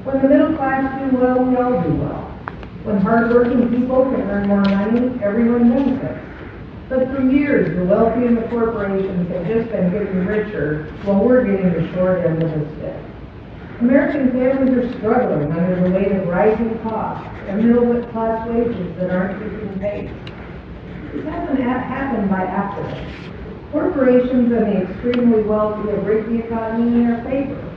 When the middle class do well, we all do well. When hardworking people can earn more money, everyone benefits. But for years, the wealthy and the corporations have just been getting richer while we're getting the short end of the stick. American families are struggling under the weight of rising costs and middle-class wages that aren't keeping pace. This hasn't happened by accident. Corporations and the extremely wealthy have rigged the economy in their favor.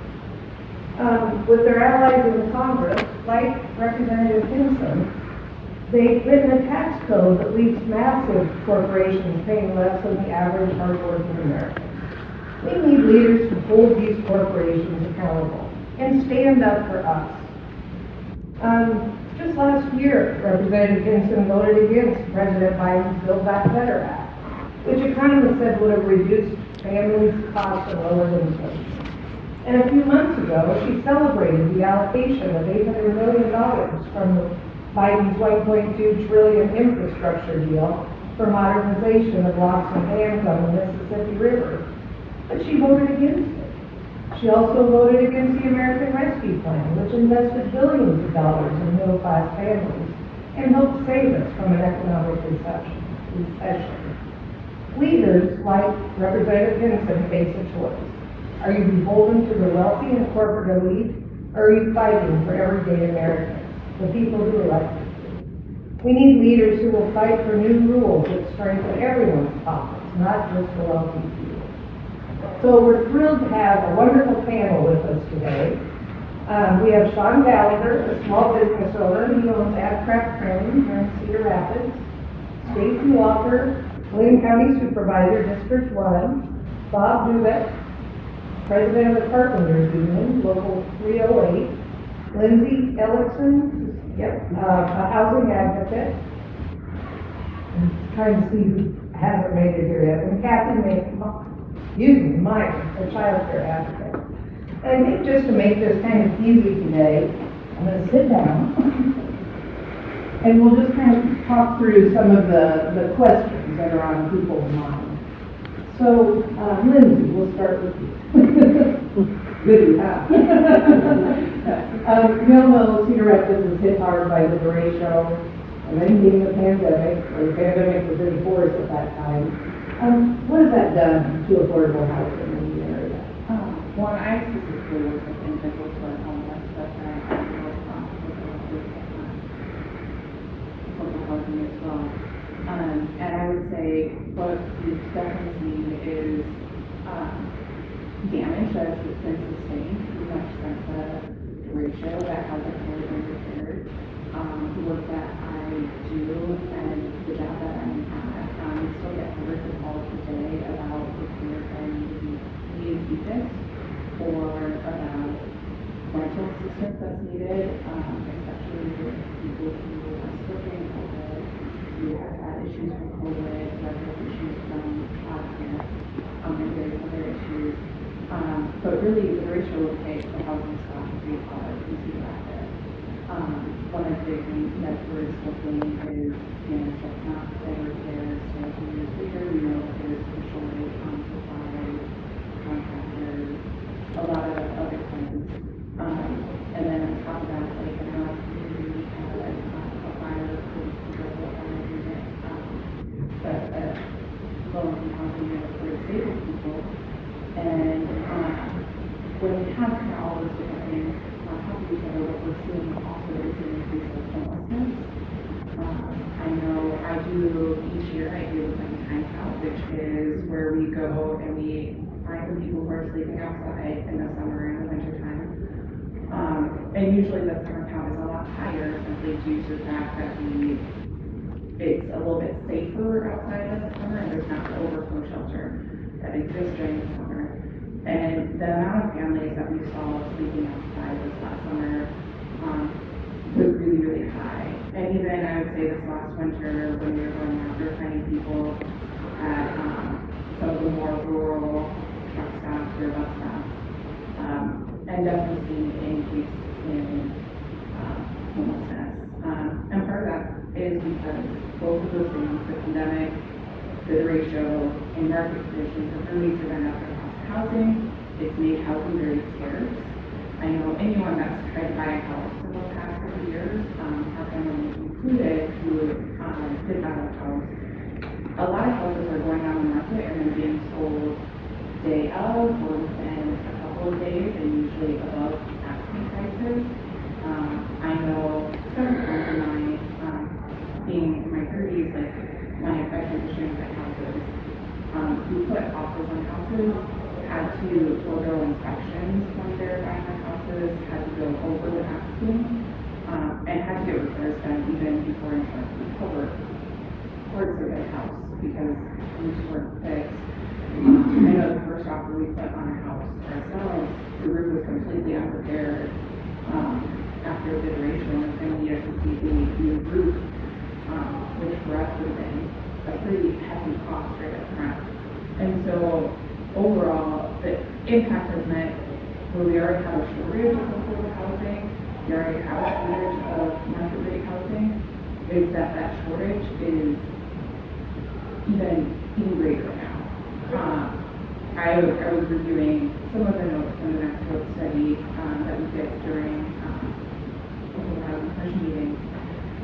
With their allies in the Congress, like Representative Hinson, they've written a tax code that leaves massive corporations paying less than the average hardworking American. We need leaders to hold these corporations accountable and stand up for us. Just last year, Representative Hinson voted against President Biden's Build Back Better Act, which economists said would have reduced families' costs and lowered inflation. And a few months ago, she celebrated the allocation of $800 million from Biden's $1.2 trillion infrastructure deal for modernization of locks and dams on the Mississippi River. But she voted against it. She also voted against the American Rescue Plan, which invested billions of dollars in middle-class families and helped save us from an economic recession. Leaders like Representative Hinson face a choice. Are you beholden to the wealthy and corporate elite, or are you fighting for everyday Americans, the people who elected you? We need leaders who will fight for new rules that strengthen everyone's pockets, not just the wealthy few. So we're thrilled to have a wonderful panel with us today. We have Sean Gallagher, a small business owner. He owns Abcraft Training here in Cedar Rapids. Stacy Walker, Lynn County Supervisor, District 1. Bob Dubeck, President of the Carpenters Union, Local 308. Lindsay Ellickson, a housing advocate. I'm trying to see who hasn't made it here yet. And Kathy Meyer, a child care advocate. And I think just to make this kind of easy today, I'm going to sit down and we'll just kind of talk through some of the questions that are on people's minds. So, Lindsay, we'll start with you. Good enough. We all know Cedar Rapids was hit hard by the derecho, and then came the pandemic, or the pandemic was in force at that time. What has that done to affordable housing in the area? Well, I specifically work with individuals who are homeless, but I also work with affordable housing as well. And I would say what we've definitely seen is damage that has been sustained pretty much since the ratio that hasn't really been repaired. The work that I do and the job that I'm at, we still get hundreds of calls a day about repairs that need to be fixed or about rental assistance that's needed, especially with people who are still getting COVID, who have had issues from COVID, medical issues from childcare, and various other issues. But really, the ratio will take the housing stock to be hard in Cedar Rapids. One of the things that we're still seeing is damage that's not been repaired. So 2 years later, we know that there's a shortage on supplies, contractors, a lot of other things. And then on top of that, like in our community, we have a fire control unit, a low-income housing unit for disabled people. And when we have kind of all those different things on top of each other, what we're seeing also is an increase of homelessness. I know I do each year, I do like a time count, which is where we go and we find the people who are sleeping outside in the summer and the winter time. And usually the summer count is a lot higher simply due to the fact that it's a little bit safer outside in the summer and there's not the overflow shelter that exists during the summer. And the amount of families that we saw sleeping outside this last summer was really, really high. And even I would say this last winter when we were going out, we were finding people at some of the more rural truck stops or bus stops, and definitely seeing an increase in homelessness. And part of that is because both of those things, the pandemic, the ratio, and market conditions have really driven up the cost of housing. It's made housing very scarce. I know anyone that's tried to buy a house in the past couple of years, our family included, who did buy a house. A lot of houses are going on the market and they're being sold day of or within a couple of days and usually above asking prices. I know several friends of mine, being in my 30s, like my positions at houses, who put offers on houses, had to forego inspections when they're buying their houses, had to go over the asking, and had to get repairs done even before insurance would cover parts of their house because roofs weren't fixed. I know the first offer we put on a house ourselves, the roof was completely unrepaired. After the duration, and we had to see the new roof, which for us would have been a pretty heavy cost right up front. And so overall, the impact has meant where we already have a shortage of affordable housing, we already have a shortage of market rate housing, is that shortage is even greater now. I was reviewing some of the notes from the next book study that we did during housing session meetings,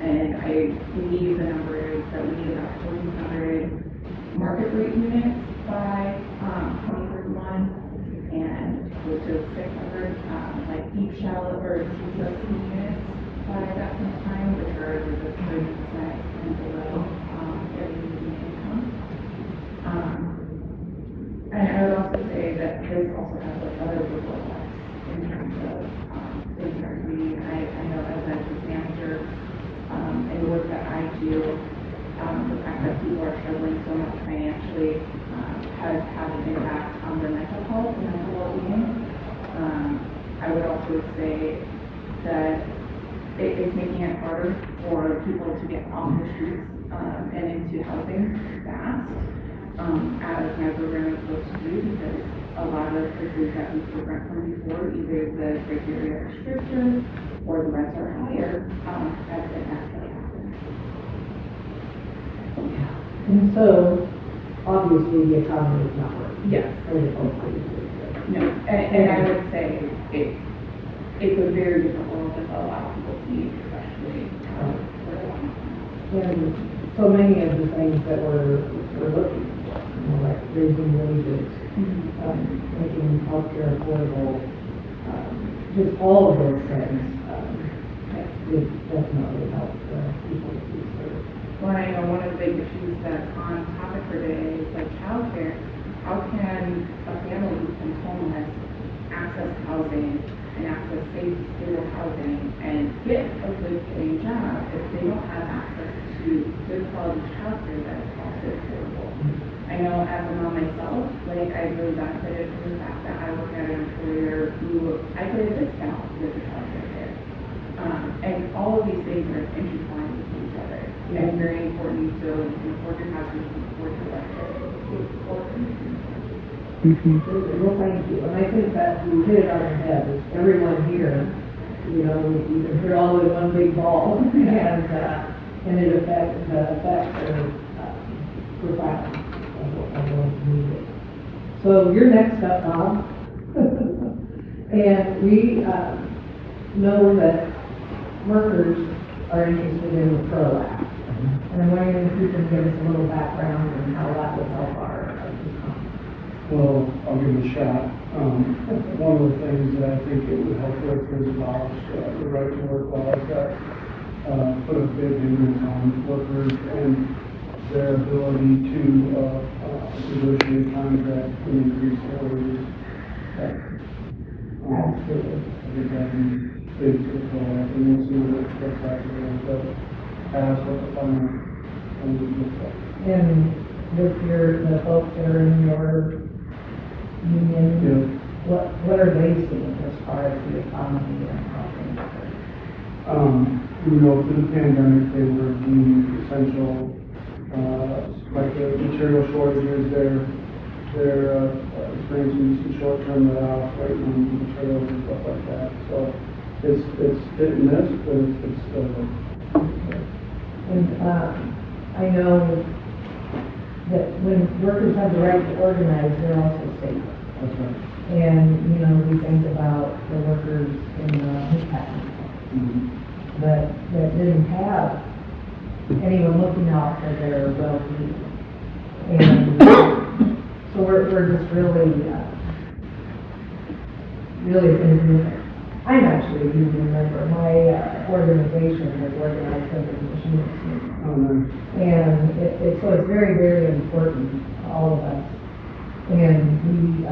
and I believe the number is that we need about 1,400 market rate units by 2031, and close to 600 like deep shallow or deep subsidy units by that same time, which are just 30% and below their median income. And I would also say that this also has like other ripple effects in terms of things that I know as a business manager, in the work that I do, the fact that people are struggling so much financially has had an impact on their mental health and mental well-being. I would also say that it's making it harder for people to get off the streets and into housing fast, as my program is supposed to do, because a lot of places that we could rent from before, either the criteria are stricter or the rents are higher, as it naturally happens. And so, obviously, the economy is not working. Yes. No, and I would say it's a very different world than a lot of people see, especially where they want to. And so many of the things that we're looking for, like raising wages, making healthcare affordable, just all of those things, it definitely helps people to be served. Well, I know one of the big issues that's on topic for today is like childcare. How can a family who's been homeless access housing and access safe, stable housing and get a good paying job if they don't have access to good quality childcare that is also affordable? I know as a mom myself, like I really benefited from the fact that I work at an employer who I get a discount with the childcare care. And all of these things are intertwined with each other. And it's very important so you can afford your housing, you can afford your electric, Well, thank you. And I think that you hit it on the head. Is everyone here, you know, you can put it all in one big ball, and it affects their profound of what's needed. So you're next up, Bob. And we know that workers are interested in the PRO Act. And I'm wondering if you can give us a little background on how that would help our Well, I'll give it a shot. One of the things that I think it would help with is abolish the right to work laws that put a big hindrance on workers and their ability to negotiate contracts and increase their wages. Absolutely. I think that would be big for the PRO Act, and we'll see what it's actually going to pass, what the final looks like. And with the folks that are in your union, what are they seeing as far as the economy and how things are? You know, through the pandemic, they were deemed essential, like the material shortages, they're experiencing some short-term layoffs right now, materials and stuff like that. So it's hit and miss, but it's still there. And I know that when workers have the right to organize, they're also safer. That's right. And, we think about the workers in the meatpacking that didn't have anyone looking out for their well-being. And so we're just really thinking that I'm actually a union member. My organization is organized under the machinists. Oh, nice. And so it's very, very important to all of us. And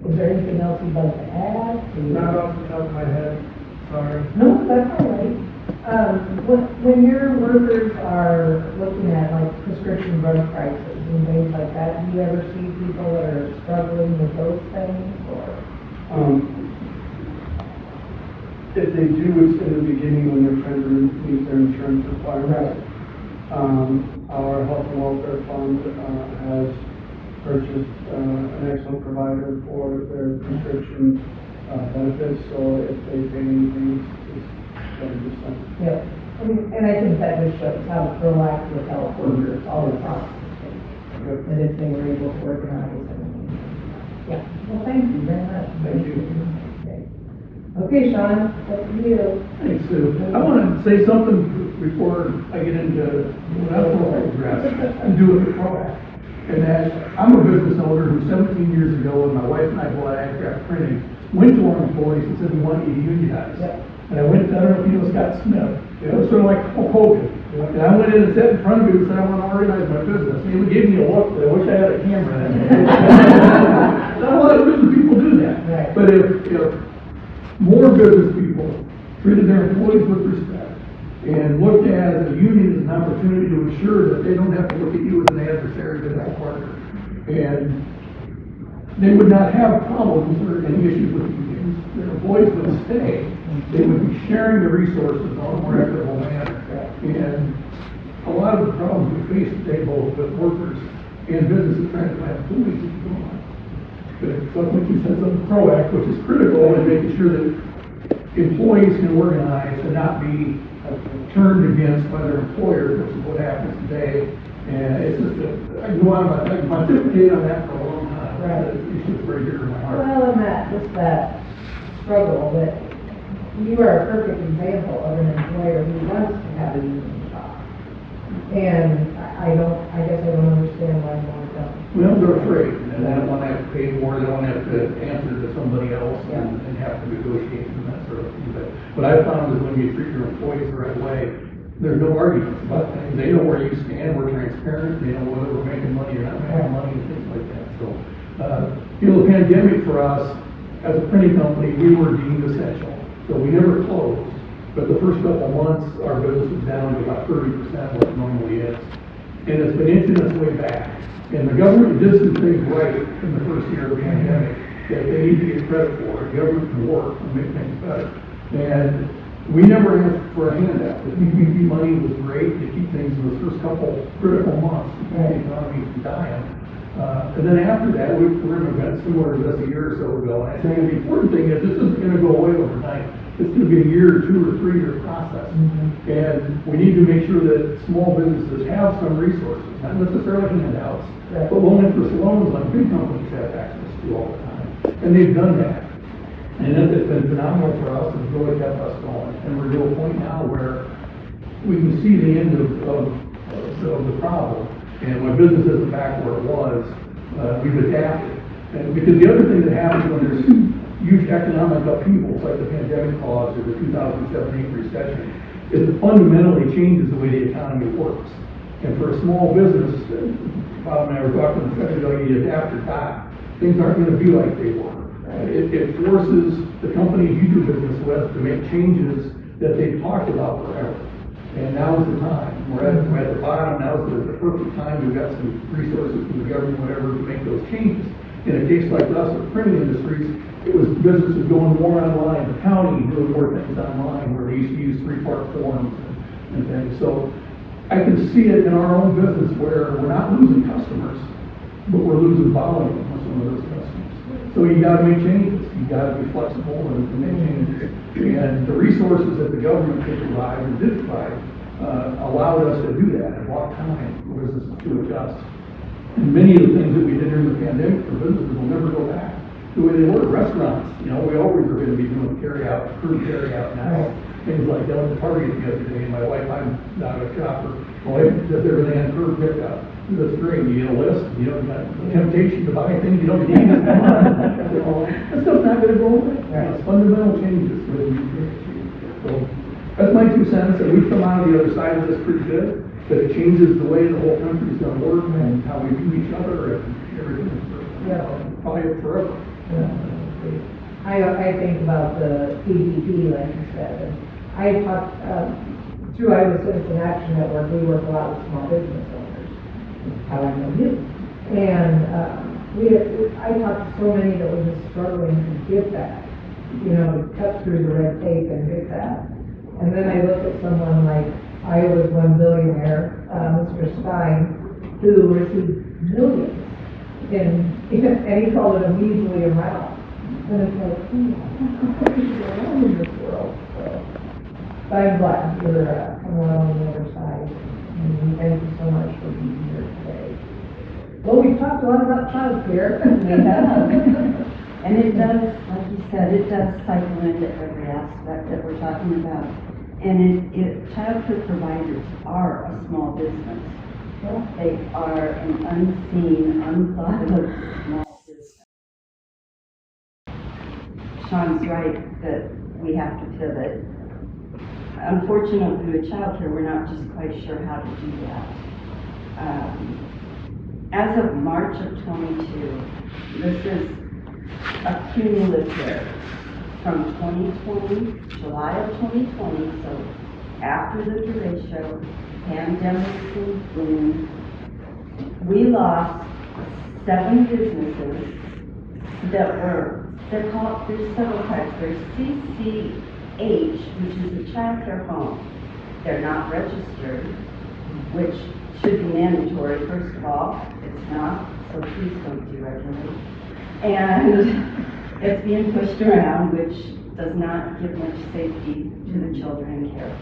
is there anything else you'd like to add? Not off the top of my head, sorry. No, that's all right. When your workers are looking at like prescription drug prices and things like that, do you ever see people that are struggling with those things or? If they do, it's in the beginning when they're trying to meet their insurance requirements. Our health and welfare fund has purchased an excellent provider for their prescription benefits, so if they pay anything, it's 7%. Yeah, and I think that just shows how proactive health workers all across the state. Yep. And if they were able to organize and, yeah, well, thank you very much. Thank you. Okay, Sean, up to you. Thanks, Sue. I want to say something before I get into what I'm going to address and do with the ProAct. And that I'm a business owner who 17 years ago, when my wife and I bought Aircraft Printing, went to our employees and said, we want you to unionize. Yep. And I went, I don't know if you know Scott Smith. It was sort of like Hulk Hogan. And I went in and sat in front of him and said, I want to organize my business. And he gave me a look that I wish I had a camera in. Not a lot of business people do that. Right. But if more business people treated their employees with respect and looked at a union as an opportunity to ensure that they don't have to look at you as an adversary, but as a partner. And they would not have problems or any issues with unions. Their employees would stay. They would be sharing the resources in a more equitable manner. And a lot of the problems we face today, both with workers and businesses trying to find employees, is gone. So I think you said something ProAct, which is critical in making sure that employees can organize and not be turned against by their employers, which is what happens today. And it's just, I can go on, I can pontificate on that for a long time. Right. It's just very dear to my heart. Well, and that struggle that you are a perfect example of an employer who wants to have a union shop. And I guess I don't understand why more don't. Well, they're afraid, and they don't want to have to pay more, they don't want to have to answer to somebody else Yeah. and have to negotiate and that sort of thing. But what I found is when you treat your employees the right way, there's no arguments about things. They know where you stand, we're transparent, they know whether we're making money or not making money and things like that. So, the pandemic for us, as a printing company, we were deemed essential. So we never closed, but the first couple of months, our business was down to about 30% what it normally is. And it's been inching its way back. And the government did some things right in the first year of the pandemic that they need to get credit for. The government can work and make things better. And we never asked for a handout. The PPP money was great to keep things in the first couple critical months before the economy was dying. And then after that, we're in an event similar to this a year or so ago. And I think the important thing is this isn't going to go away overnight. It's going to be a year, 2 or 3 year process. And we need to make sure that small businesses have some resources, not necessarily handouts, but low interest loans like big companies have access to all the time. And they've done that. And it's been phenomenal for us, and it's really kept us going. And we're to a point now where we can see the end of the problem. And my business isn't back where it was. We've adapted. And because the other thing that happens when there's huge economic upheavals like the pandemic caused or the 2007-8 recession is it fundamentally changes the way the economy works. And for a small business, Bob and I were talking a second ago, you adapt or die. Things aren't going to be like they were. It forces the companies you do business with to make changes that they've talked about forever. And now's the time. We're at the bottom. Now's the perfect time. We've got some resources from the government, whatever, to make those changes. In a case like us, with printing industries, it was businesses going more online. The county doing more things online where they used to use 3-part forms and things. So I can see it in our own business where we're not losing customers, but we're losing volume with some of those customers. So you got to make changes. You got to be flexible and make changes. And the resources that the government could provide and did provide allowed us to do that and bought time for businesses to adjust. And many of the things that we did during the pandemic for businesses will never go back. the way they work, restaurants, you know, we always are gonna be doing carryout, curb carryout now. Things like down at Target the other day, my wife, I'm not a shopper, my wife does everything on curb pickup. That's great, you get a list, you don't got temptation to buy things you don't need, come on. That stuff's not gonna go away. It's fundamental changes for the industry. So, that's my 2 cents, and we've come out of the other side of this pretty good, that it changes the way the whole country's gonna work and how we view each other and everything. Probably forever. I think about the PPP, like you said, and I talked, through Iowa Citizen Action Network, we work a lot with small business owners, how I know you. And, I talked to so many that were just struggling to get that, you know, to cut through the red tape and get that. And then I look at someone like Iowa's one billionaire, Mr. Stein, who received millions and he called it a measly amount. And it's like, what is going on in this world? So, but I'm glad you're coming out on the other side. And thank you so much for being here today. Well, we've talked a lot about childcare. We have. And it does, like you said, it does cycle into every aspect that we're talking about. And childcare providers are a small business. They are an unseen, unthought of small business. Sean's right that we have to pivot. Unfortunately, with childcare, we're not just quite sure how to do that. As of March of 22, this is a cumulative from 2020, July of 2020, so after the derecho, pandemic boom, we lost 7 businesses that were, there's several types. There's CCH, which is a child care home. They're not registered, which should be mandatory, first of all. It's not, so please don't deregulate. And it's being pushed around, which does not give much safety to the children in care.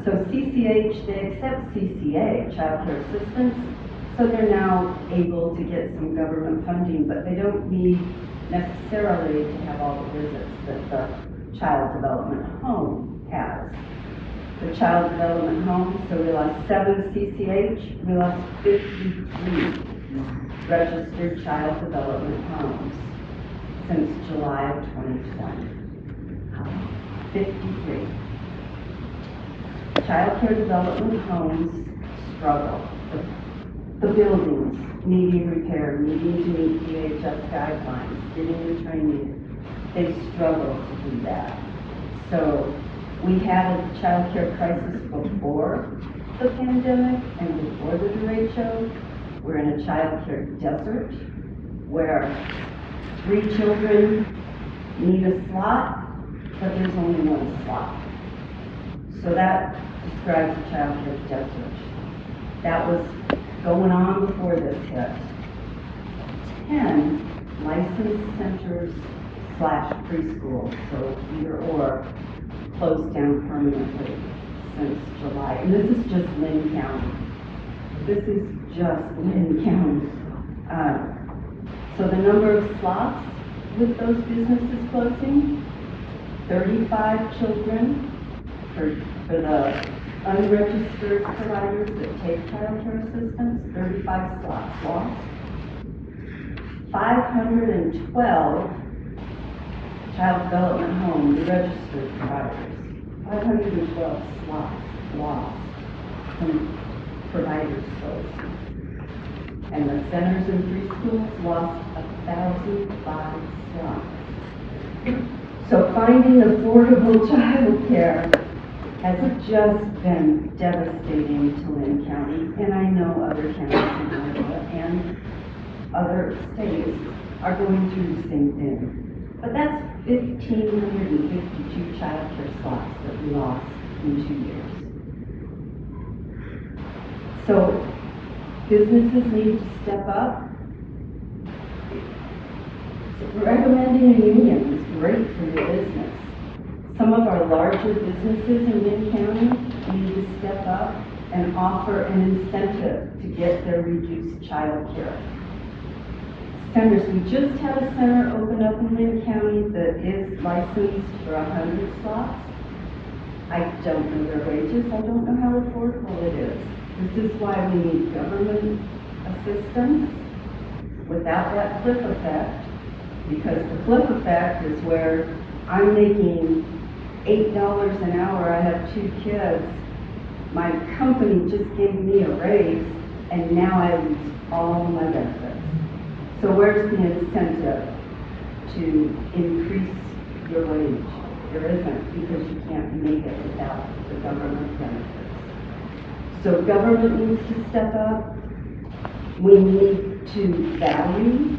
So CCH, they accept CCA, child care assistance, so they're now able to get some government funding, but they don't need necessarily to have all the visits that the child development home has. The child development home, so we lost 7 CCH, we lost 53 registered child development homes since July of 2020. 53. Child care development homes struggle. The buildings needing repair, needing to meet DHS guidelines, getting the training, they struggle to do that. So we had a child care crisis before the pandemic and before the derecho. We're in a child care desert where 3 children need a slot, but there's only 1 slot. So that describes a child care desert. That was going on before this hit. 10 licensed centers / preschools, so either or, closed down permanently since July. And this is just Lynn County. This is just Lynn County. So the number of slots with those businesses closing, 35 children for the unregistered providers that take child care assistance, 35 slots lost. 512 child development homes, registered providers. 512 slots lost from providers closing. And the centers and preschools lost 1,005 slots. So finding affordable child care has just been devastating to Lynn County, and I know other counties in Iowa and other states are going through the same thing. But that's 1,552 child care slots that we lost in 2 years. So businesses need to step up. Recommending a union is great for your business. Some of our larger businesses in Lynn County need to step up and offer an incentive to get their reduced child care. centers. We just had a center open up in Lynn County that is licensed for 100 slots. I don't know their wages, I don't know how affordable it is. This is why we need government assistance without that cliff effect, because the cliff effect is where I'm making $8 an hour, I have 2 kids, my company just gave me a raise, and now I lose all my benefits. So where's the incentive to increase your wage? There isn't, because you can't make it without the government benefits. So government needs to step up. We need to value.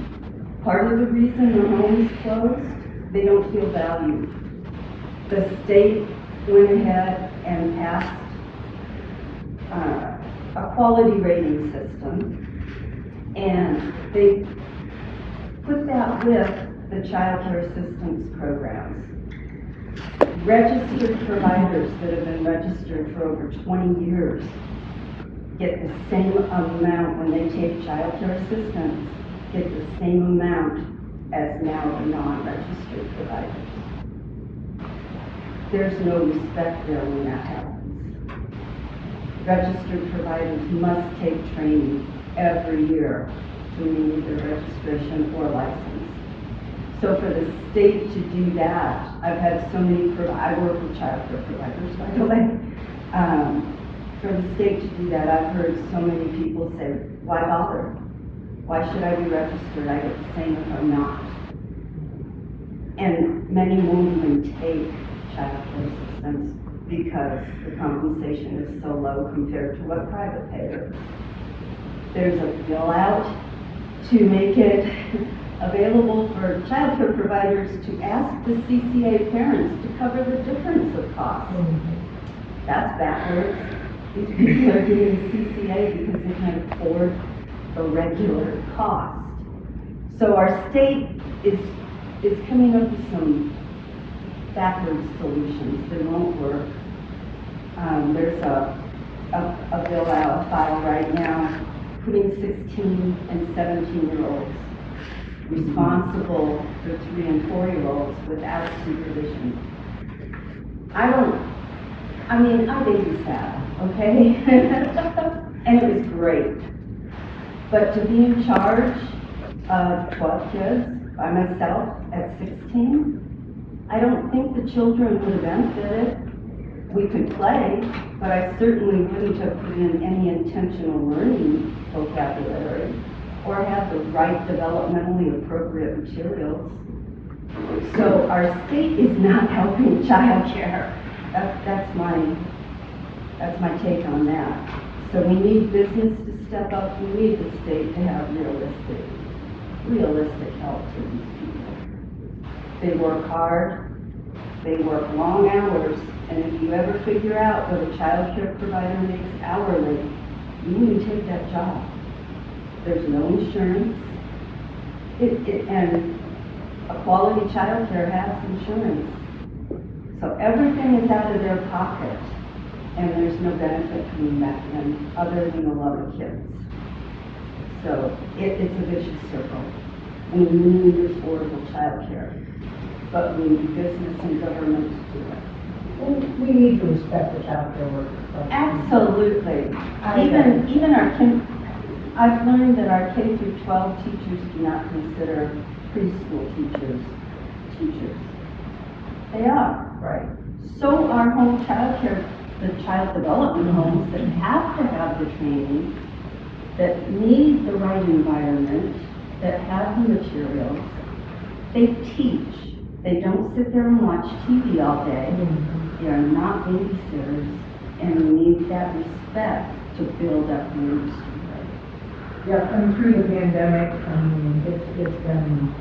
Part of the reason the homes closed, they don't feel valued. The state went ahead and passed a quality rating system, and they put that with the child care assistance programs. Registered providers that have been registered for over 20 years get the same amount when they take child care assistance, get the same amount as now the non-registered providers. There's no respect there when that happens. Registered providers must take training every year to renew their registration or license. So for the state to do that, I've had so many, I work with child care providers, by the way. For the state to do that, I've heard so many people say, why bother? Why should I be registered? I get the same if I'm not. And many won't even take child care assistance because the compensation is so low compared to what private pay is. There's a bill out to make it available for child care providers to ask the CCA parents to cover the difference of cost. That's backwards. These people are getting CCA because they can't afford the regular cost. So our state is coming up with some backwards solutions that won't work. There's a bill out, a file right now, putting 16 and 17-year-olds responsible for 3 and 4-year-olds without supervision. I babysat, okay? And it was great. But to be in charge of 12 kids by myself at 16, I don't think the children would have benefited. We could play, but I certainly wouldn't have put in any intentional learning vocabulary or have the right developmentally appropriate materials. So our state is not helping child care. That's my take on that. So we need business to step up. We need the state to have realistic help to these people. They work hard, they work long hours, and if you ever figure out what a child care provider makes hourly, you need to take that job. There's no insurance, and a quality child care has insurance. So everything is out of their pocket, and there's no benefit coming back in other than the love of kids. So it's a vicious circle. We need affordable child care, but we need business and government to do it. We need to respect the child care workers. Absolutely. Even our I've learned that our K through 12 teachers do not consider preschool teachers. They are. Right. So our home child care, the child development homes that have to have the training, that need the right environment, that have the materials, they teach. They don't sit there and watch TV all day. They are not babysitters, and we need that respect to build up the industry. Yeah, and through the pandemic, it's been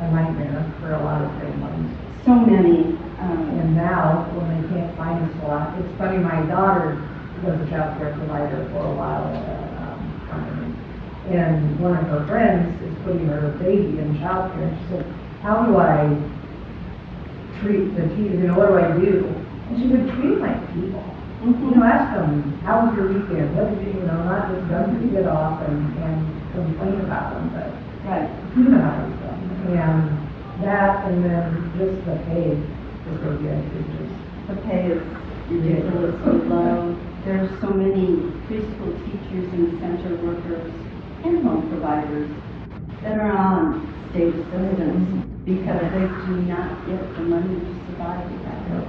a nightmare for a lot of families. So many. And now, when they can't find a slot, it's funny, my daughter was a child care provider for a while at a company. And one of her friends is putting her baby in child care. She said, how do I treat the kids? What do I do? And she would treat them like people. Ask them, how was your weekend? What did you, not just dump your kid off and complain about them, but Right. humanize them. And that, and then just the pay is going to be outrageous. The pay is ridiculously low. There are so many preschool teachers and center workers and home providers that are on state assistance because they do not get the money to survive without it.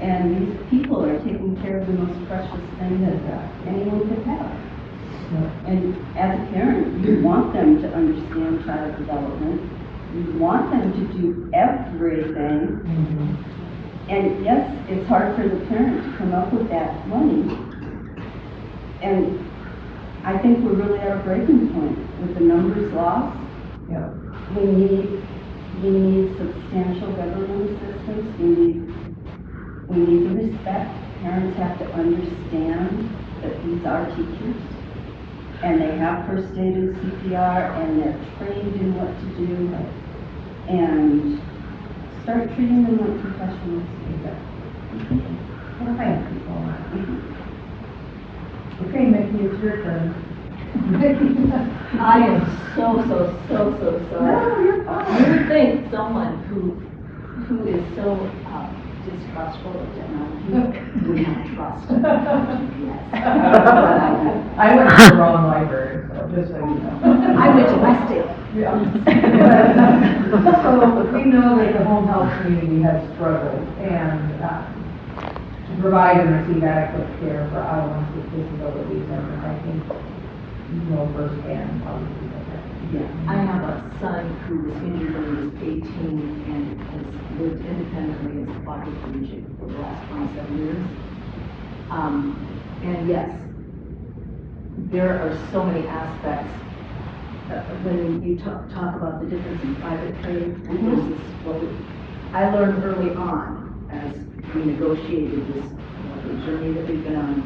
And these people are taking care of the most precious thing that anyone could have. And as a parent, you want them to understand child development. You want them to do everything. And yes, it's hard for the parent to come up with that money. And I think we're really at a breaking point with the numbers lost. Yeah. We need substantial government assistance. We need the respect. Parents have to understand that these are teachers. And they have first aid and CPR, and they're trained in what to do. And start treating them like professionals. Well, thank you so much. Okay, Mickey, it's your turn. I am so sorry. No, you're fine. You would think someone who is so distrustful of technology would not trust GPS. I went to the wrong library, so just so you know. I went to Westdale. So we know that the home health community has struggled and to provide and receive adequate care for adults with disabilities, and I think you know firsthand how this is affecting. Yeah, I have a son who was injured when he was 18 and has lived independently as a quadriplegic for the last 27 years. And yes, there are so many aspects. When you talk about the difference in private pay versus what I learned early on as we negotiated this the journey that we've been on,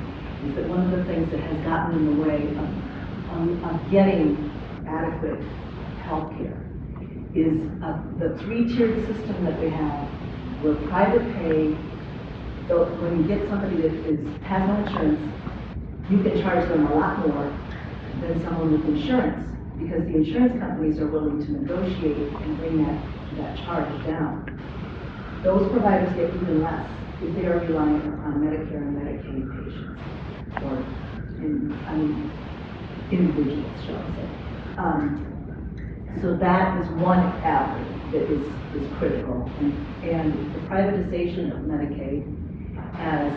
is that one of the things that has gotten in the way of getting adequate health care is the three-tiered system that we have, where private pay, so when you get somebody that has no insurance, you can charge them a lot more than someone with insurance, because the insurance companies are willing to negotiate and bring that charge down. Those providers get even less if they are relying upon Medicare and Medicaid patients, or individuals, shall I say. So that is one avenue that is critical, and the privatization of Medicaid has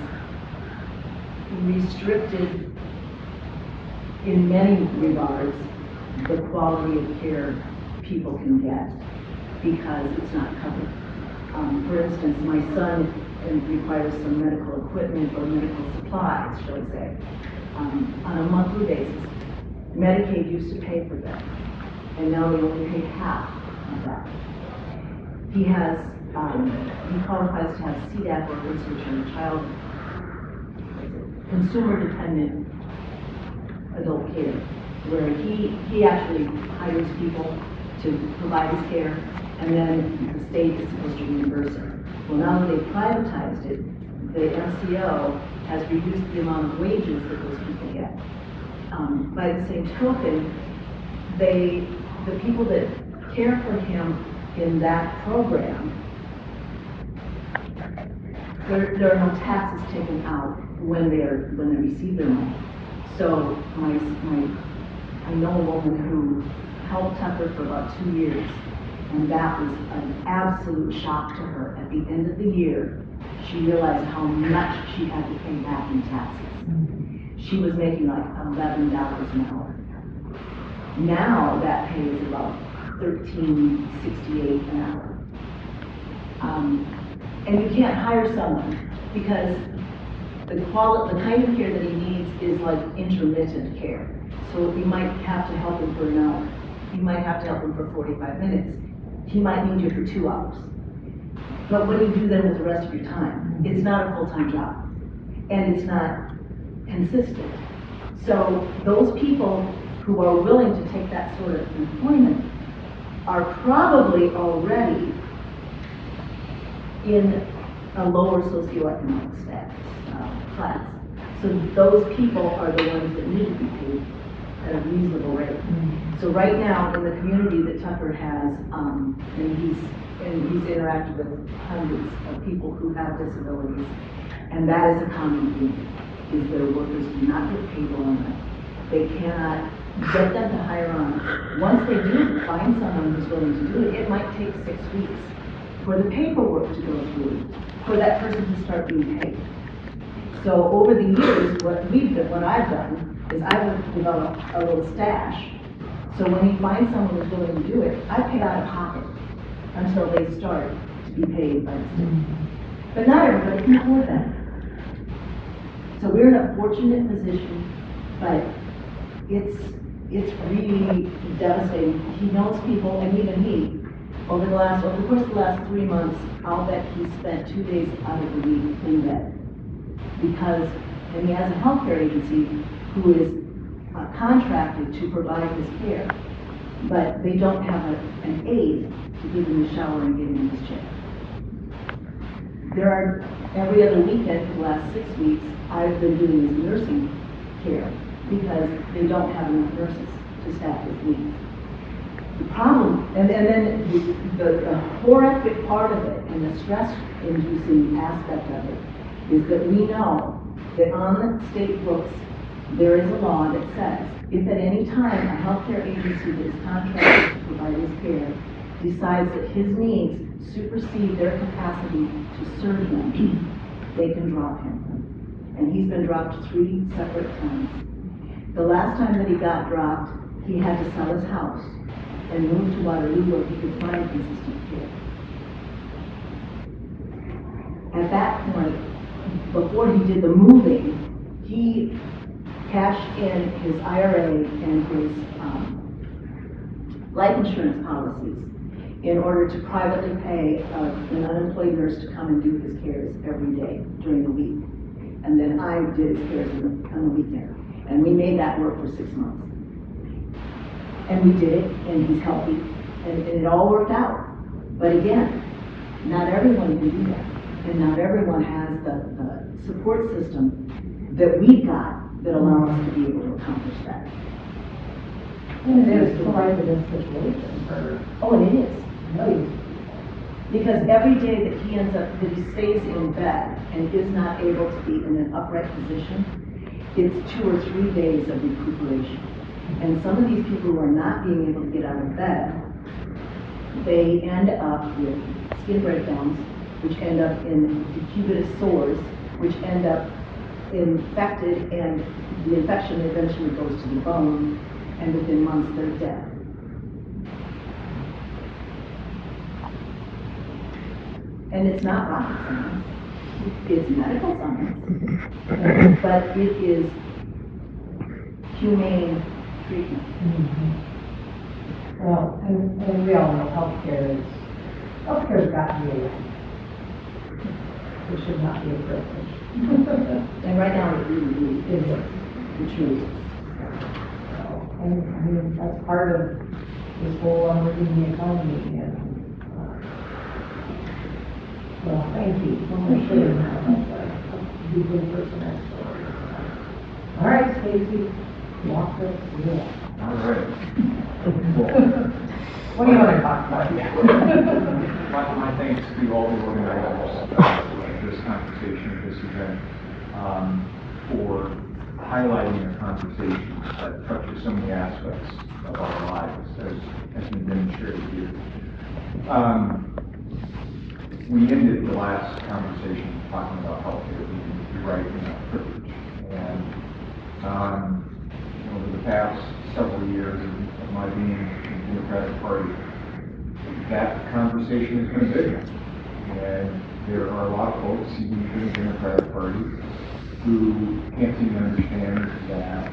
restricted, in many regards, the quality of care people can get because it's not covered. For instance, my son requires some medical equipment or medical supplies, shall we say, on a monthly basis. Medicaid used to pay for them, and now they only pay half of that. He qualifies to have CDAP workers, which are child consumer-dependent adult care, where he actually hires people to provide his care, and then the state is supposed to reimburse it. Well, now that they've privatized it, the MCO has reduced the amount of wages that those people get. By the same token, the people that care for him in that program, there are no taxes taken out when they receive their money. So I know a woman who helped Tucker for about 2 years, and that was an absolute shock to her. At the end of the year, she realized how much she had to pay back in taxes. She was making like $11 an hour. Now that pay is about $13.68 an hour. And you can't hire someone because the kind of care that he needs is like intermittent care. So you might have to help him for an hour. You might have to help him for 45 minutes. He might need you for 2 hours. But what do you do then with the rest of your time? It's not a full-time job, and it's not consistent. So those people who are willing to take that sort of employment are probably already in a lower socioeconomic status class. So those people are the ones that need to be paid at a reasonable rate. So right now, in the community that Tucker has, and he's interacted with hundreds of people who have disabilities, and that is a common theme, is their workers do not get paid long enough. They cannot get them to hire on. Once they do find someone who's willing to do it, it might take 6 weeks for the paperwork to go through, for that person to start being paid. So over the years, what I've done is I've developed a little stash. So when he finds someone who's willing to do it, I pay out of pocket until they start to be paid by the state. But not everybody can afford that. So we're in a fortunate position, but it's really devastating. He knows people, and even he, over the course of the last 3 months, I'll bet he spent 2 days out of the week in bed. Because, and he has a healthcare agency who is contracted to provide his care, but they don't have an aide to give him a shower and get him in his chair. There are, every other weekend for the last 6 weeks, I've been doing his nursing care because they don't have enough nurses to staff his needs. The problem, and then the horrific part of it and the stress-inducing aspect of it is that we know that on the state books, there is a law that says if at any time a healthcare agency that is contracted to provide his care decides that his needs supersede their capacity to serve them, they can drop him. And he's been dropped 3 separate times. The last time that he got dropped, he had to sell his house and move to Waterloo where he could find consistent care. At that point, before he did the moving, he cashed in his IRA and his life insurance policies in order to privately pay an unemployed nurse to come and do his cares every day during the week. And then I did his cares on the weekend. And we made that work for 6 months. And we did it, and he's healthy, and it all worked out. But again, not everyone can do that. And not everyone has the support system that we've got that allows us to be able to accomplish that. And it is quite a situation for, And it is. millions. Because every day that he stays in bed and is not able to be in an upright position, it's 2 or 3 days of recuperation. And some of these people who are not being able to get out of bed, they end up with skin breakdowns, which end up in decubitus sores, which end up infected, and the infection eventually goes to the bone, and within months they're dead. And it's not rocket science, it's medical science, but it is humane treatment. Well, and we all know healthcare's got to be a right. It should not be a privilege. And right now it really is. It truly is. And I mean, that's part of this whole unworking the economy, and, well, thank you for sharing that. That's a good person, actually. All right, Stacy, walk us through it. All right. What do you want to talk about? My thanks to all the organizers of this conversation, this event, for highlighting a conversation that touches so many aspects of our lives, as has been demonstrated here. We ended the last conversation talking about healthcare being right and not privilege. And over the past several years of my being in the Democratic Party, that conversation has been big. And there are a lot of folks, even within the Democratic Party, who can't seem to understand that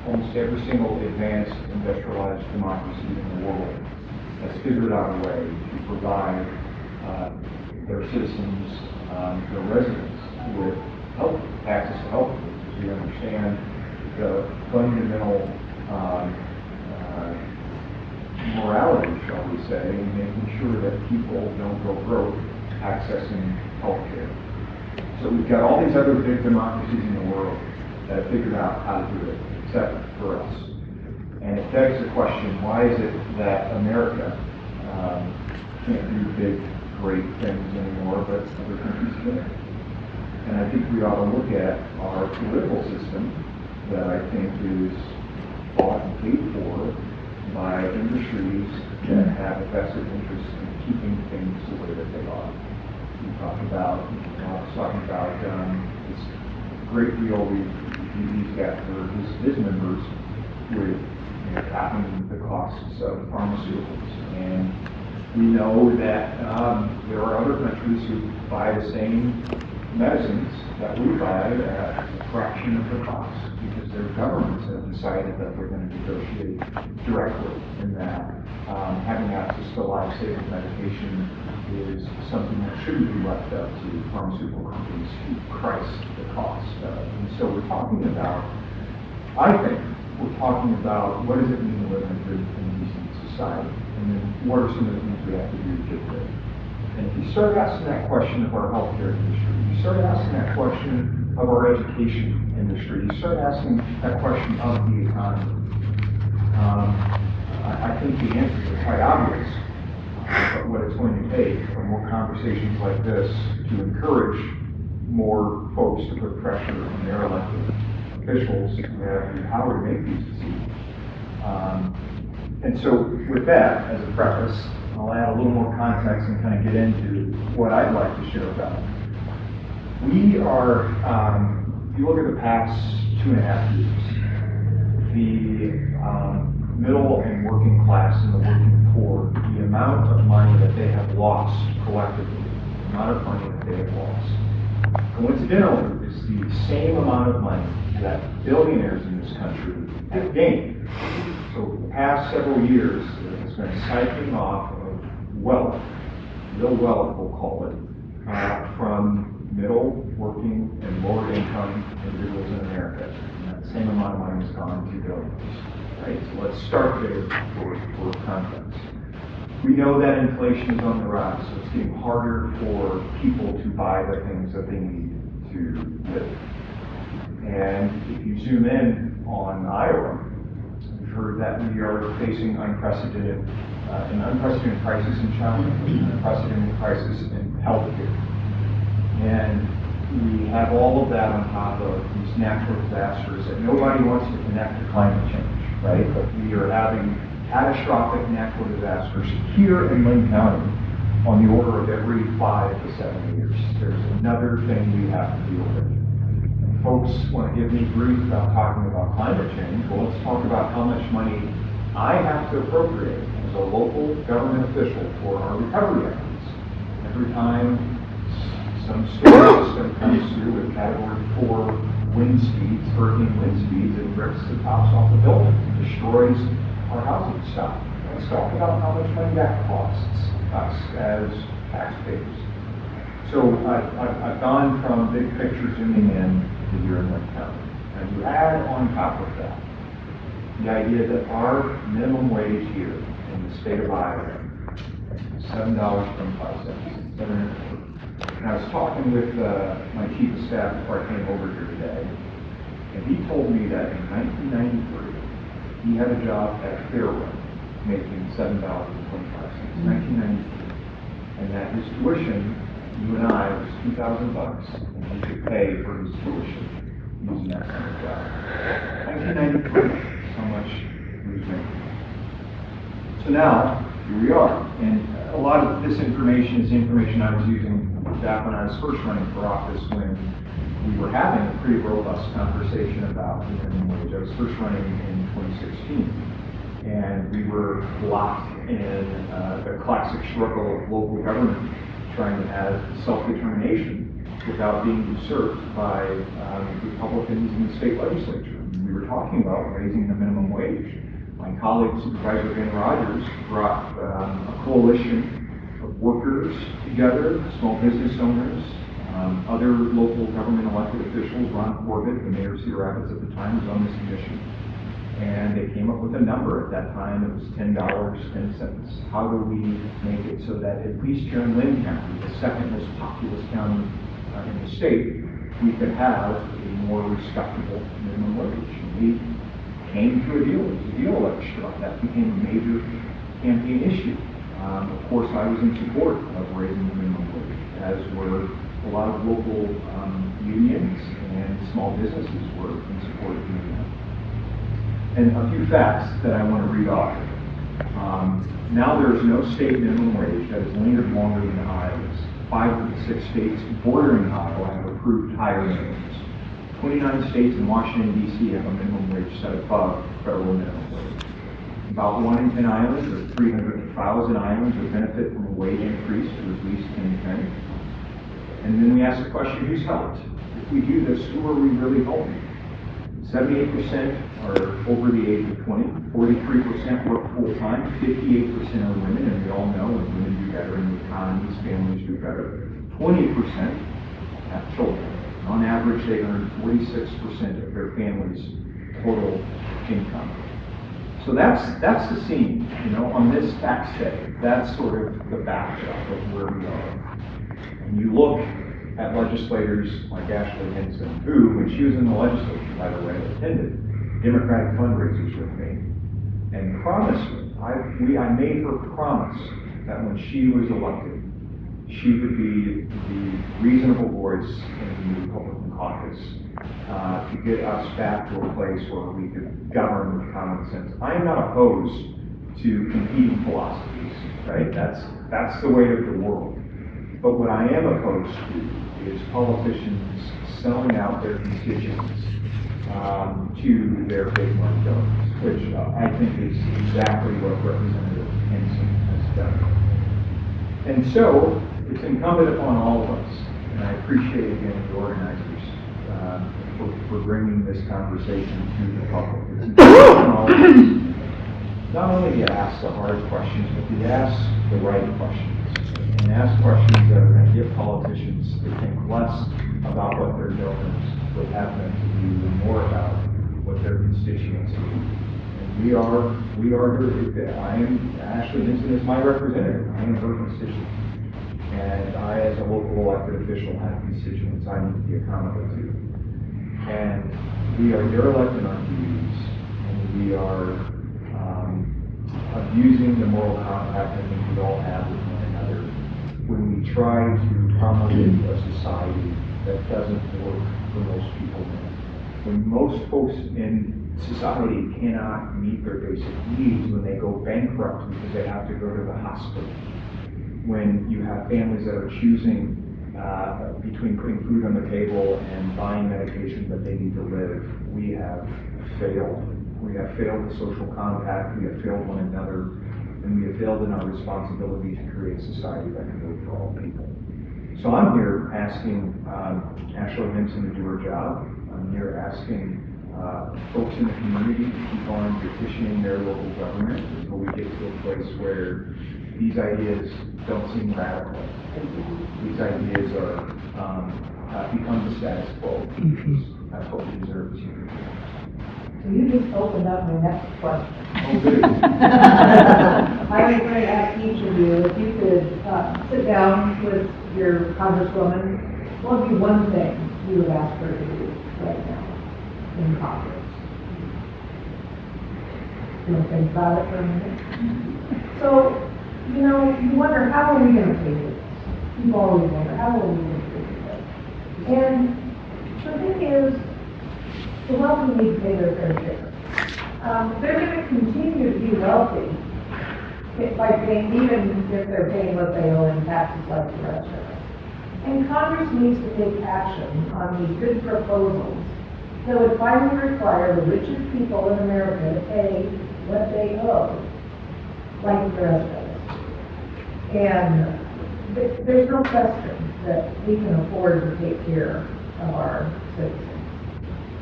almost every single advanced industrialized democracy in the world has figured out a way to provide their citizens, their residents, with health, access to health care. Because we understand the fundamental morality, shall we say, in making sure that people don't go broke accessing health care. So we've got all these other big democracies in the world that have figured out how to do it, except for us. And it begs the question, why is it that America can't do big, great things anymore, but other countries can? And I think we ought to look at our political system that I think is bought and paid for by industries that have a vested interest in keeping things the way that they are. We talked about, I was talking about this great deal he's got for his members with capping the costs of pharmaceuticals. And we know that there are other countries who buy the same medicines that we buy at a fraction of the cost because their governments have decided that they're going to negotiate directly in that. Having access to life-saving medication is something that shouldn't be left up to pharmaceutical companies to price the cost of. And so we're talking about, I think, we're talking about what does it mean to live in a good and decent society, and then what are some of the things we have to do to get there. And if you start asking that question of our healthcare industry, you start asking that question of our education industry, you start asking that question of the economy, I think the answers are quite obvious. But what it's going to take are more conversations like this to encourage more folks to put pressure on their elected officials who have the power to make these decisions. And so with that as a preface, I'll add a little more context and kind of get into what I'd like to share about it. We are, if you look at the past 2.5 years, the middle and working class and the working poor, the amount of money that they have lost collectively, the amount of money that they have lost, coincidentally, is the same amount of money that billionaires in this country have gained. So the past several years, there has been a cycling off of wealth, real wealth we'll call it, from middle, working, and lower income individuals in America. And that same amount of money has gone to billionaires. Right? So let's start there for context. We know that inflation is on the rise, so it's getting harder for people to buy the things that they need to live. And if you zoom in on Iowa, we've heard that we are facing an unprecedented crisis in childhood, an unprecedented crisis in healthcare. And we have all of that on top of these natural disasters that nobody wants to connect to climate change, right? But we are having catastrophic natural disasters here in Linn County on the order of every 5 to 7 years. There's another thing we have to deal with. And folks want to give me grief about talking about climate change. Well, let's talk about how much money I have to appropriate as a local government official for our recovery efforts. Every time some storm system comes through with Category 4 wind speeds, hurricane wind speeds, and rips the tops off the building, destroys our housing stock. Let's talk about how much money that costs us as taxpayers. So I've gone from big picture zooming in to here in Linn County. And you add on top of that the idea that our minimum wage here in the state of Iowa is $7.25, $7.25. And I was talking with my chief of staff before I came over here today, and he told me that in 1993, he had a job at Fairway making $7.25, 1993, and that his tuition, you and I, was $2,000, and he could pay for his tuition using that kind of job. 1993, how much he was making. So now, here we are, and a lot of this information is information I was using back when I was first running for office when we were having a pretty robust conversation about the minimum wage. I was first running in 2016, and we were locked in the classic struggle of local government trying to have self-determination without being usurped by Republicans in the state legislature. And we were talking about raising the minimum wage. My colleague, Supervisor Van Rogers, brought a coalition of workers together, small business owners, other local government elected officials. Ron Corbett, the mayor of Cedar Rapids at the time, was on this commission. And they came up with a number at that time. It was $10.10. How do we make it so that at least here in Linn County, the second most populous county in the state, we could have a more respectable minimum wage? We came to a deal. It was a deal at Straw. That became a major campaign issue. Of course, I was in support of raising the minimum wage, as were a lot of local unions and small businesses were in support of doing that. And a few facts that I want to read off. Now there is no state minimum wage that has lingered longer than Iowa's. 5 of the 6 states bordering Iowa have approved higher minimums. 29 states and Washington, D.C. have a minimum wage set above federal minimum wage. About 1 in 10 islands, or 300,000 islands, would benefit from a wage increase to at least 10. And then we ask the question, who's helped? If we do this, who are we really helping? 78% are over the age of 20, 43% work full-time, 58% are women, and we all know when women do better in the economies, families do better. 20% have children. On average, they earn 46% of their family's total income. So that's the scene, on this tax day. That's sort of the backdrop of where we are. And you look at legislators like Ashley Hinson, who, when she was in the legislature, by the way, attended Democratic fundraisers with me, and promised me, I made her promise that when she was elected, she would be the reasonable voice in the Republican caucus to get us back to a place where we could govern with common sense. I am not opposed to competing philosophies, right? That's the way of the world. But what I am opposed to is politicians selling out their constituents to their big money donors, which I think is exactly what Representative Henson has done. And so, it's incumbent upon all of us, and I appreciate again the organizers for bringing this conversation to the public. It's incumbent upon all of us not only to ask the hard questions, but to ask the right questions. And ask questions that are going to get politicians to think less about what their donors would have them to do and more about what their constituents do. And we are here. I am, Ashley Hinson is my representative. I am her constituent. And I, as a local elected official, have constituents I need to be accountable to. And we are derelict in our duties, and we are abusing the moral compact I think we all have with one another when we try to promulgate a society that doesn't work for most people. When most folks in society cannot meet their basic needs, when they go bankrupt because they have to go to the hospital, when you have families that are choosing between putting food on the table and buying medication that they need to live, we have failed. We have failed the social compact, we have failed one another, and we have failed in our responsibility to create a society that can work for all people. So I'm here asking Ashley Hinson to do her job. I'm here asking folks in the community to keep on petitioning their local government until we get to a place where these ideas don't seem radical. These ideas are become the status quo. That's what we deserve as human beings. So you just opened up my next question. Oh, good. I was going to ask each of you if you could sit down with your congresswoman. What would be one thing you would ask her to do right now in Congress? You want to think about it for a minute? So, you wonder, how are we going to pay for this? You've always wondered, how are we going to pay for this? And the thing is, the wealthy need to pay their fair share. They're going to continue to be wealthy by paying, even if they're paying what they owe in taxes like the rest of us. And Congress needs to take action on these good proposals that would finally require the richest people in America to pay what they owe, like the rest of us. And there's no question that we can afford to take care of our citizens.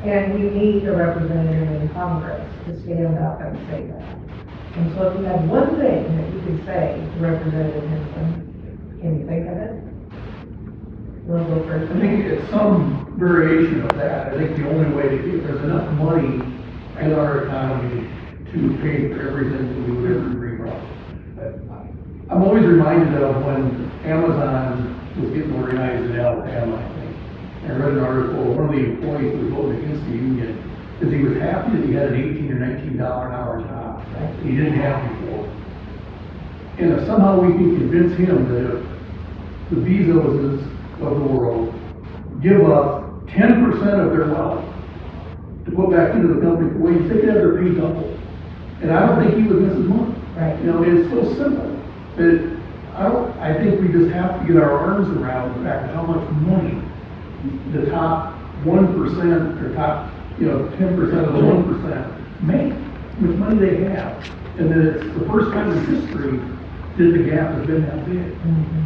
And we need a representative in Congress to stand up and say that. And so if you had one thing that you could say to Representative Hinson, can you think of it? You want to go first? I think it's some variation of that. I think the only way to get, there's enough money in our economy to pay for everything that we would ever dream of. I'm always reminded of when Amazon was getting organized in Alabama, I think. I read an article, one of the employees was voting against the union Because he was happy that he had an $18 or $19 an hour job. He didn't have before. And if somehow we can convince him that if the Bezoses of the world give up 10% of their wealth to put back into the company for wages, they could have their pay double. And I don't think he would miss his money. Right. You know, it's so simple. But I think we just have to get our arms around the fact of how much money the top 1% or top, 10% of the 1% make, how much money they have. And that it's the first time in history that the gap has been that big.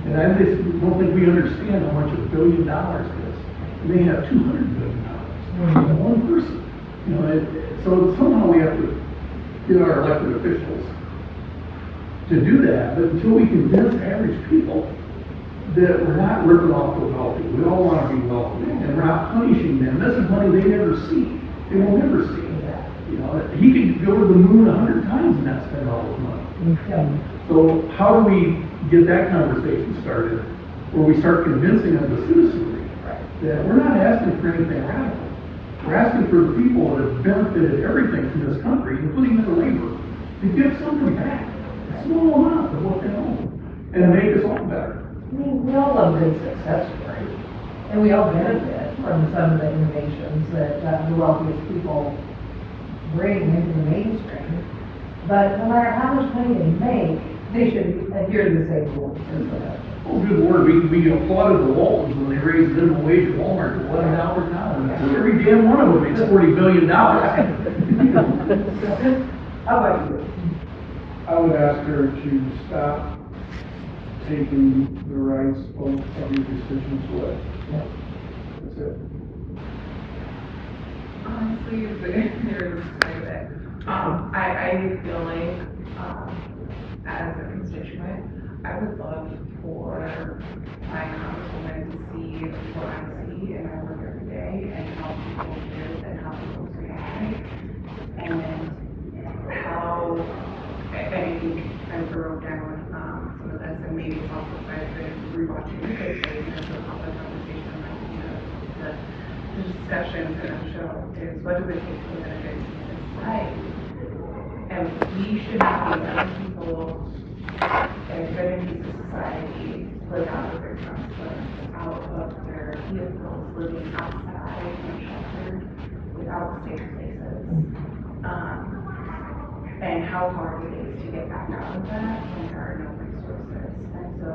And I just don't think we understand how much $1 billion is. And they have $200 billion. One person. So somehow we have to get our elected officials to do that. But until we convince average people that we're not ripping off the wealthy, we all want to be wealthy, and we're not punishing them. This is money they never see. They will never see. He could go to the moon 100 times and not spend all his money. So how do we get that conversation started, where we start convincing of the citizenry that we're not asking for anything radical. We're asking for the people that have benefited everything from this country, including their labor, to give something back, a small amount of what they own, and make us all better. I mean, we all love good success stories, and we all benefit from some of the innovations that the wealthiest people bring into the mainstream. But no matter how much money they make, they should adhere to the same rules as the rest. Oh, good Lord, we applauded the Waltons when they raised minimum wage at Walmart to $11 an hour. And every damn one of them makes $40 billion. How about you? I would ask her to stop taking the rights of your constituents away. That's it. Honestly, there's quite a bit. I feel like, as a constituent, I would love for my congresswoman to see what I see in my work every day and how people live and how people react. And how, and I think I wrote down some of this, and maybe it's also I've been rewatching the videos and so how the conversation might be the discussions in the show is what does it take to benefit society? And we should not be letting people and fit into society live out of their trucks, live out of their vehicles, living outside and sheltered without safe places. And how hard it is to get back out of that when there are no resources. And so,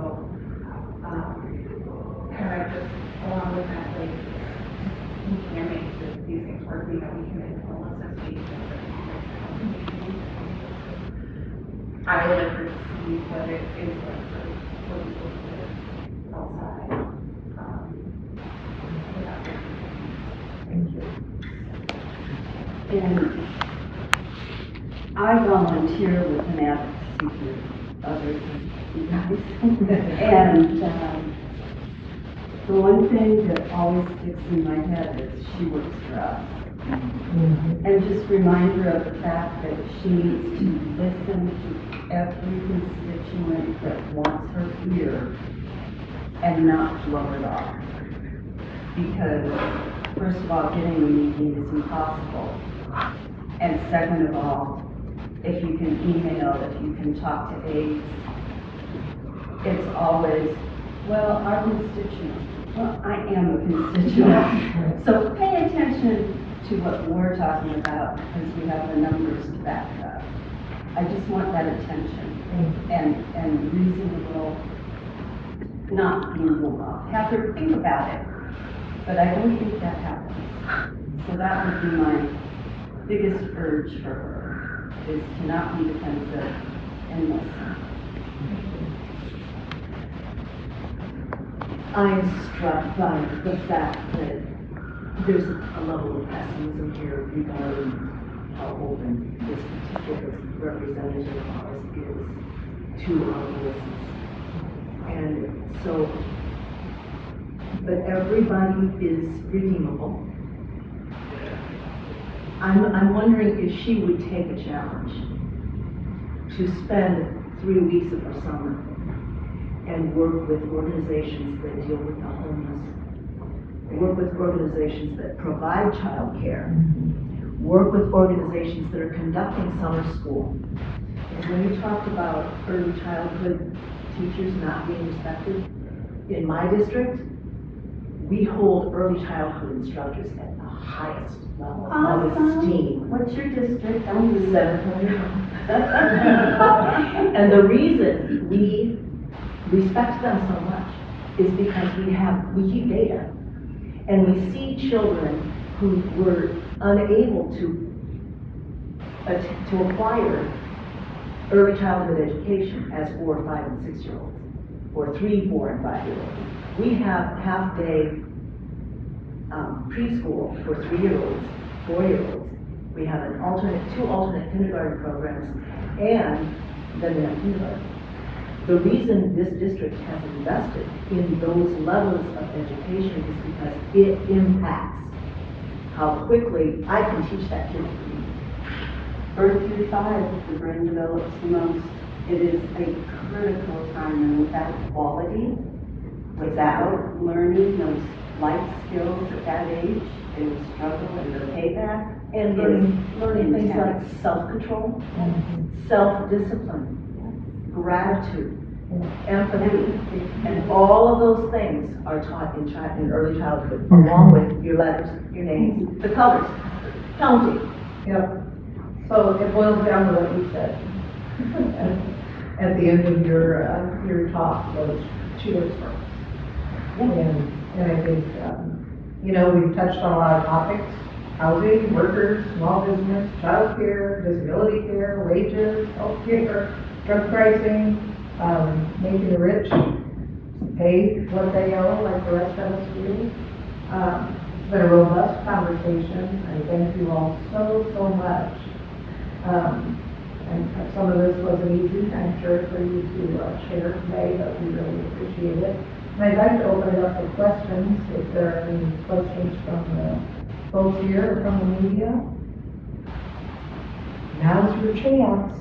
can I just, along with that, like, we can make these things work, we know we can make homelessness be. I would like to see what it is like for people to live outside. Without their And I volunteer with an advocacy group, other than you guys. And the one thing that always sticks in my head is she works for us. And just remind her of the fact that she needs to listen to every constituent that wants her here and not blow it off. Because, first of all, getting a meeting is impossible. And second of all, if you can email, if you can talk to aides, it's always, well, our constituent. Well, I am a constituent. So pay attention to what we're talking about because we have the numbers to back it up. I just want that attention and reasonable, not being blown off. Have her think about it, but I don't think that happens. So that would be my biggest urge for her, is to not be defensive and listen. I'm struck by the fact that there's a level of pessimism here regarding how open this particular representative of ours is to our voices. And so, but everybody is redeemable. I'm wondering if she would take a challenge to spend 3 weeks of her summer and work with organizations that deal with the homeless, work with organizations that provide child care, work with organizations that are conducting summer school. And when you talked about early childhood teachers not being respected, in my district, we hold early childhood instructors at the highest level of Awesome. esteem. What's your district? I'm in 700. And the reason we respect them so much is because we keep data. And we see children who were unable to acquire early childhood education as 4, 5, and 6-year-olds, or 3, 4, and 5-year-olds. We have half-day preschool for 3-year-olds, 4-year-olds. We have two alternate kindergarten programs, and then we have kindergarten. The reason this district has invested in those levels of education is because it impacts how quickly I can teach that kid to read. Birth through 5, the brain develops the most. It is a critical time, and without quality, without learning those life skills at that age, they will struggle, and the payback And learning things like self-control, self-discipline, gratitude, empathy, and all of those things are taught in early childhood, along with your letters, your names, the colors, counting. Yep. So it boils down to what you said. At the end of your talk was cheers first. And I think, we've touched on a lot of topics: housing, workers, small business, child care, disability care, wages, health care, drug pricing, making the rich pay what they owe like the rest of us do. It's been a robust conversation. I thank you all so much. And some of this wasn't easy, I'm sure, for you to share today, but we really appreciate it. And I'd like to open it up for questions, if there are any questions from the folks here or from the media. Now's your chance.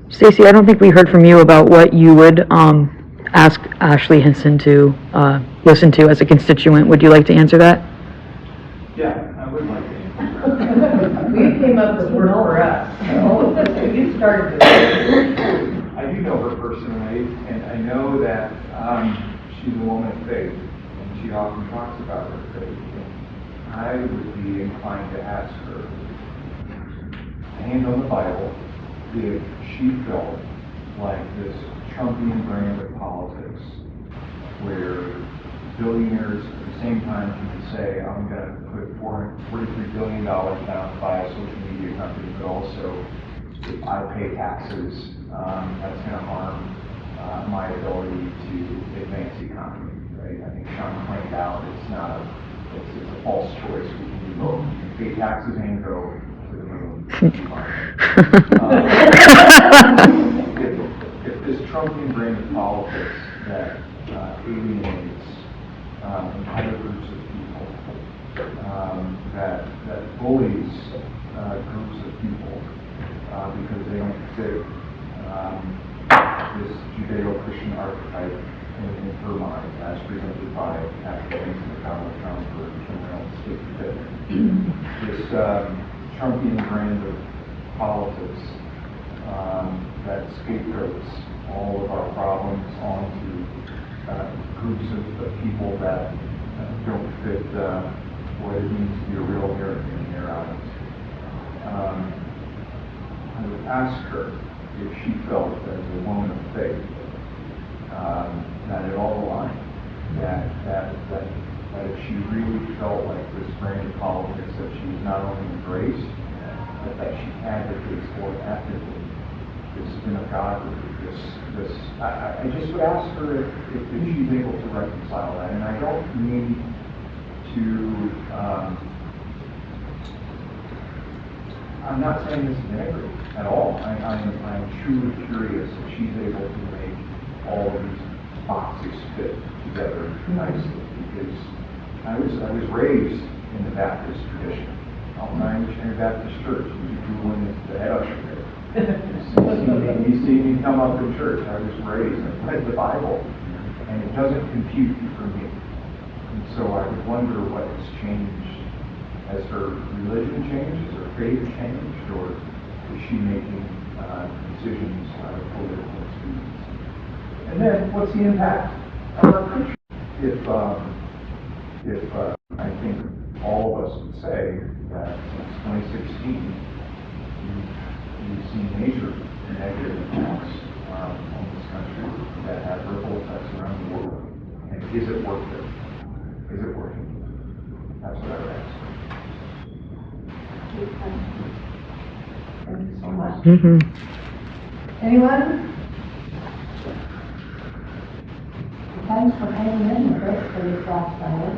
Stacy, I don't think we heard from you about what you would ask Ashley Hinson to listen to as a constituent. Would you like to answer that? Yeah, I would like to. We came up with work for us, so you started this. I do know her personally, and I know that she's a woman of faith, and she often talks about her faith. And I would be inclined to ask her, hand on the Bible, if she felt like this Trumpian brand of politics, where billionaires at the same time can say, I'm going to put $43 billion down to buy a social media company, but also if I pay taxes, that's going to harm my ability to advance the economy, right? I think Sean pointed out it's a false choice. We can do both. You can pay taxes and go to the moon. If this Trumpian brand of politics that alienates entire groups of people, that bullies groups of people because they don't fit this Judeo-Christian archetype in her mind, as presented by Ashley Hinson and Donald Trump for criminal state fit. This Trumpian brand of politics that scapegoats all of our problems onto groups of people that don't fit what it means to be a real American in their eyes. I would ask her if she felt, as a woman of faith, that it all aligned, that if she really felt like this brand of politics that she was not only embraced, but that she advocates for it actively, this demagoguery, I just would ask her if she's able to reconcile that. And I don't mean to, I'm not saying this is angry at all. I'm truly curious if she's able to make all of these boxes fit together nicely, because I was raised in the Baptist tradition. Alpine Missionary Baptist Church, which is the head usher there. You see me come up to church. I was raised and read the Bible, and it doesn't compute for me. And so I would wonder what has changed Has her religion changed? Has her faith changed? Or is she making decisions out of political expedience? And then, what's the impact of our country? If I think all of us would say that since 2016, we've seen major negative impacts on this country that have ripple effects around the world. And is it worth it? Is it working? That's what I would ask. Thank you so much. Mhm. Anyone? Thanks for hanging in with us for this last hour.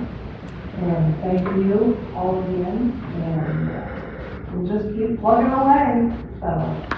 And thank you all again. And we'll just keep plugging away. So.